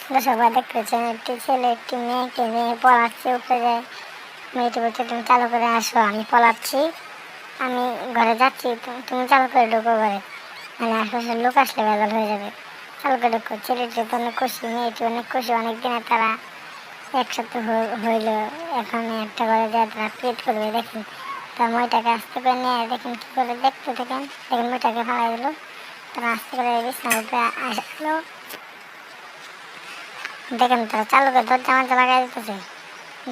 সবাই দেখতেছেন একটি ছেলে একটি মেয়েকে নিয়ে পলাচ্ছে উপরে যায়। মেয়েটি বলছে তুমি চালু করে আসো, আমি পলাচ্ছি, আমি ঘরে যাচ্ছি, তুমি চালু করে ঢুকো ঘরে, মানে আশেপাশের লোক আসলে ভেজাল হয়ে যাবে, চালু করে ঢুকো। ছেলেটি তো অনেক খুশি, মেয়েটি অনেক খুশি, অনেক দিনে তারা একসাথে হইল। এখন একটা ঘরে যায় তারা পেট করবে। দেখেন তার মেয়েটাকে আস্তে করে নিয়ে দেখেন কী করে দেখতে থাকেন। দেখেন মেয়েটাকে ফালাই দিল, তারা আস্তে করে বিছানার উপরে আসলো। দেখেন তারা চালু করে দরজা মজা লাগাই দিতেছে,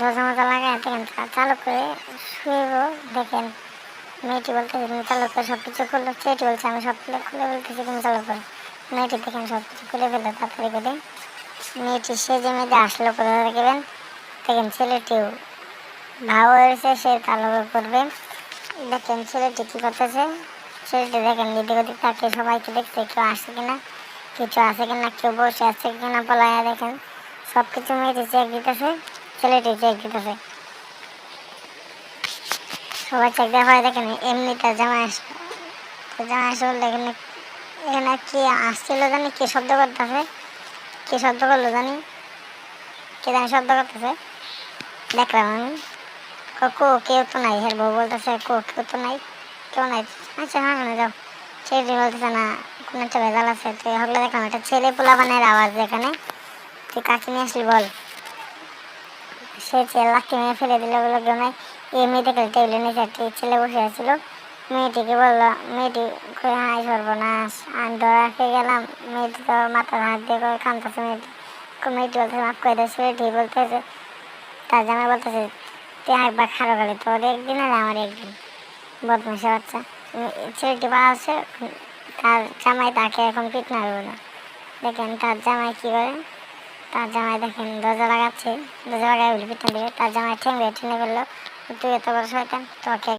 দরজা মজা লাগাই দেখেন তারা চালু করে শুয়েব। দেখেন মেয়েটি বলতেছে তুমি চালু করে সব কিছু করলো, ছেলেটি বলছে আমি সব খুলে বলতেছি তুমি চালু করো। মেয়েটি দেখেন সব কিছু খুলে ফেললো তাড়াতাড়ি করে। মেয়েটি সেজে মেয়েদের আসলো কোথা দেখবেন। দেখেন ছেলেটিও ভাও হয়েছে, সে চালু করবে। দেখেন ছেলেটি কী করতেছে, ছেলেটি দেখেন এদিক ওদিক তাকে সবাইকে দেখছে কেউ আসে কিনা, কিছু আছে কিনা, কেউ বসে আছে কিনা পলায়া। দেখেন সব কিছু মেয়েটি চেক দিতেছে, ছেলেটি চেক দিতেছে, সবাই চেক দেওয়া হয়। দেখেন এমনি তার জামাই আসলো, জামাই আসে বললে এখানে এখানে কি আসছিল জানি, কে শব্দ করতেছে, কে শব্দ করলো জানি, কে জানি শব্দ করতেছে দেখলাম আমি। কেউ তো নাই, হ্যাঁ বউ বলতেছে কেউ তো নাই, কেউ নাই। আচ্ছা হ্যাঁ না যাও। ছেলেটি বলতেছে না কোনো একটা ভেজাল আছে। তো হলে দেখলাম একটা ছেলে পোলাপানের আওয়াজ, যেখানে তুই কাকে নিয়ে আসলি বল। সে লাঠি মেয়ে ফেলে দিল, বলে গেমে এই মেয়েটাকে টেবিলে নিচে একটি ছেলে বসে আছিল। মেয়েটিকে বললো, মেয়েটি হাই সর্বনাশ, আমি ধরা খেয়ে গেলাম। মেয়েটি তো মাথার হাত দিয়ে করে কাঁদতেছে। মেয়েটি বলতেছে মাফ করে দেয়। ছেলেটি বলতেছে, তার জামাই বলতেছে তুই একবার খারো গালি, তোর একদিন আর আমার একদিন, বদমাসে বাচ্চা। ছেলেটি আছে, তার জামাই তাকে এখন পিট মারবে না। দেখেন তার জামাই কী করে, তার জামাই দেখেন দরজা লাগাচ্ছে, দরজা লাগাই বলে পিটনা দিবে। তার জামাই ঠেঙে ফেললো, তুই এত বড় শয়তান, তোকে